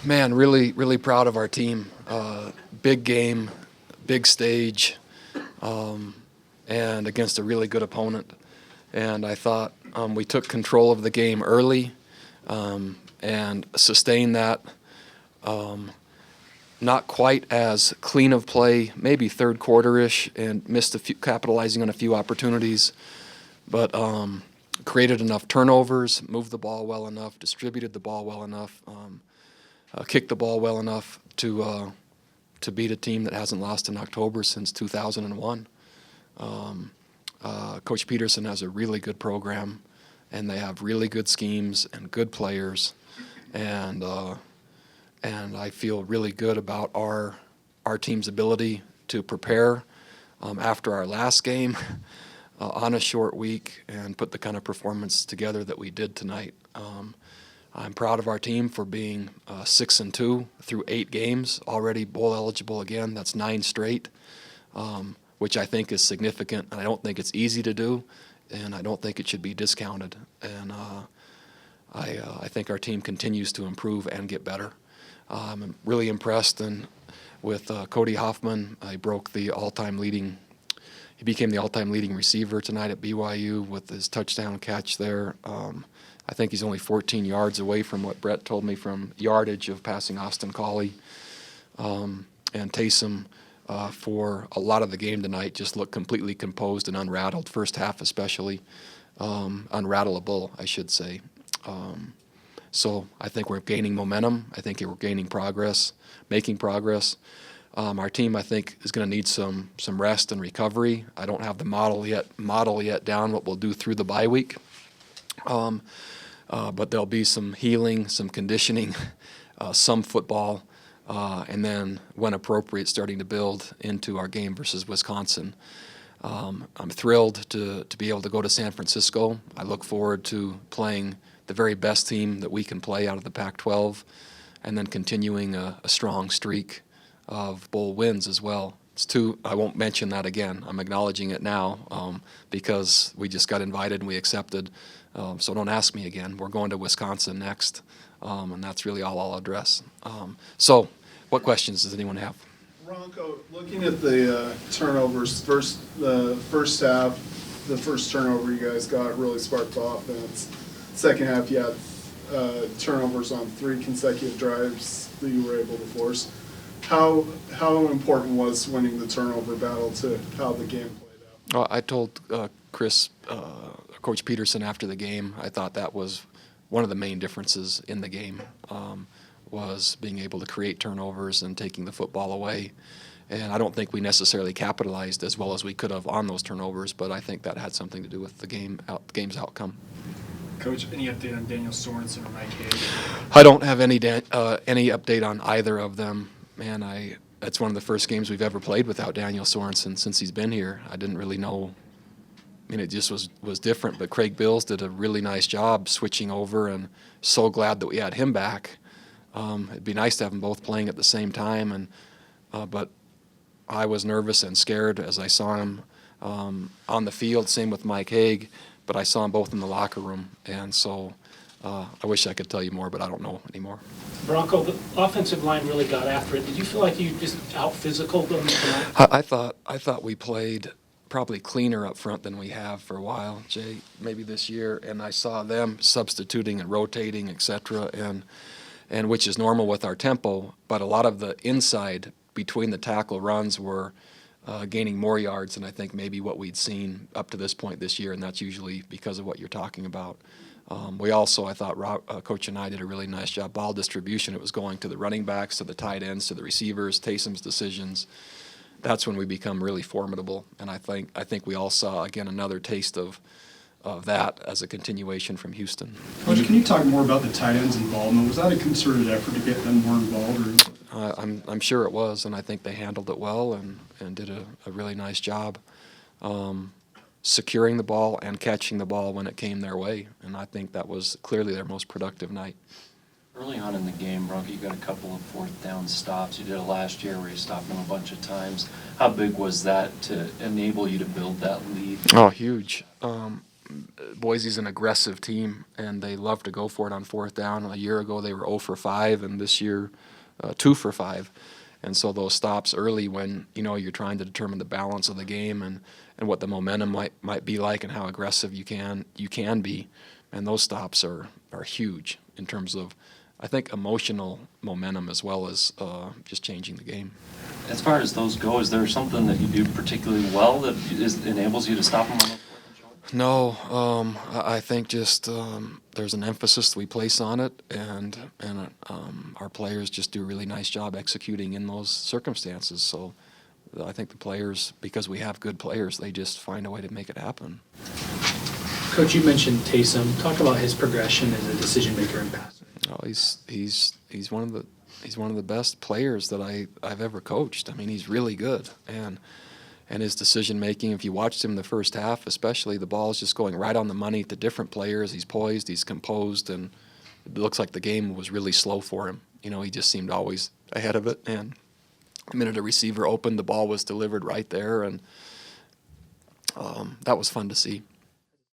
Man, really, really proud of our team. Big game, big stage, and against a really good opponent. And I thought we took control of the game early and sustained that. Not quite as clean of play, maybe third quarter-ish, and missed capitalizing on a few opportunities, but created enough turnovers, moved the ball well enough, distributed the ball well enough, kicked the ball well enough to beat a team that hasn't lost in October since 2001. Coach Peterson has a really good program, and they have really good schemes and good players, and I feel really good about our team's ability to prepare after our last game on a short week and put the kind of performance together that we did tonight. I'm proud of our team for being 6-2 through 8 games, already bowl eligible again. That's 9 straight, which I think is significant, and I don't think it's easy to do, and I don't think it should be discounted. And I think our team continues to improve and get better. I'm really impressed with Cody Hoffman. He became the all-time leading receiver tonight at BYU with his touchdown catch there. I think he's only 14 yards away from what Brett told me from yardage of passing Austin Collie. And Taysom, for a lot of the game tonight, just looked completely composed and unrattled, first half especially. Unrattleable, I should say. So I think we're gaining momentum. I think we're gaining progress, making progress. Our team, I think, is going to need some rest and recovery. I don't have the model yet down what we'll do through the bye week. But there'll be some healing, some conditioning, some football, and then, when appropriate, starting to build into our game versus Wisconsin. I'm thrilled to be able to go to San Francisco. I look forward to playing the very best team that we can play out of the Pac-12, and then continuing a strong streak of bowl wins as well. I won't mention that again. I'm acknowledging it now because we just got invited and we accepted. So don't ask me again. We're going to Wisconsin next, and that's really all I'll address. So what questions does anyone have? Bronco, looking at the turnovers, the first half, the first turnover you guys got really sparked the offense. Second half, you had turnovers on 3 consecutive drives that you were able to force. How important was winning the turnover battle to how the game played out? I told Coach Peterson after the game, I thought that was one of the main differences in the game, was being able to create turnovers and taking the football away. And I don't think we necessarily capitalized as well as we could have on those turnovers, but I think that had something to do with the game's outcome. Coach, any update on Daniel Sorensen or Mike Hague? I don't have any update on either of them. Man, that's one of the first games we've ever played without Daniel Sorensen since he's been here. I didn't really know. I mean, it just was different. But Craig Bills did a really nice job switching over, and so glad that we had him back. It'd be nice to have them both playing at the same time, but I was nervous and scared as I saw him on the field. Same with Mike Hague, but I saw them both in the locker room, and so I wish I could tell you more, but I don't know anymore. Bronco, the offensive line really got after it. Did you feel like you just out-physicaled them tonight? I thought we played probably cleaner up front than we have for a while, Jay, maybe this year, and I saw them substituting and rotating, et cetera, and which is normal with our tempo, but a lot of the inside between the tackle runs were gaining more yards than I think maybe what we'd seen up to this point this year, and that's usually because of what you're talking about. We also, I thought, Coach and I did a really nice job. Ball distribution, it was going to the running backs, to the tight ends, to the receivers, Taysom's decisions. That's when we become really formidable, and I think we all saw, again, another taste of that as a continuation from Houston. Coach, can you talk more about the tight ends' involvement? Was that a concerted effort to get them more involved? I'm sure it was, and I think they handled it well and did a really nice job securing the ball and catching the ball when it came their way, and I think that was clearly their most productive night. Early on in the game, Bronco, you got a couple of fourth down stops. You did it last year where you stopped them a bunch of times. How big was that to enable you to build that lead? Oh, huge. Boise's an aggressive team, and they love to go for it on fourth down. A year ago, they were 0 for 5, and this year, 2 for 5. And so those stops early when, you're trying to determine the balance of the game and what the momentum might be like and how aggressive you can be. And those stops are huge in terms of, I think, emotional momentum as well as just changing the game. As far as those go, is there something that you do particularly well that enables you to stop them on those fourth and short? No, I think just there's an emphasis we place on it, and our players just do a really nice job executing in those circumstances. So I think the players, because we have good players, they just find a way to make it happen. Coach, you mentioned Taysom. Talk about his progression as a decision maker in passing. Oh, he's one of the best players that I've ever coached. I mean, he's really good, and his decision making. If you watched him the first half, especially, the ball is just going right on the money to different players. He's poised, he's composed, and it looks like the game was really slow for him. He just seemed always ahead of it. And the minute a receiver opened, the ball was delivered right there, and that was fun to see.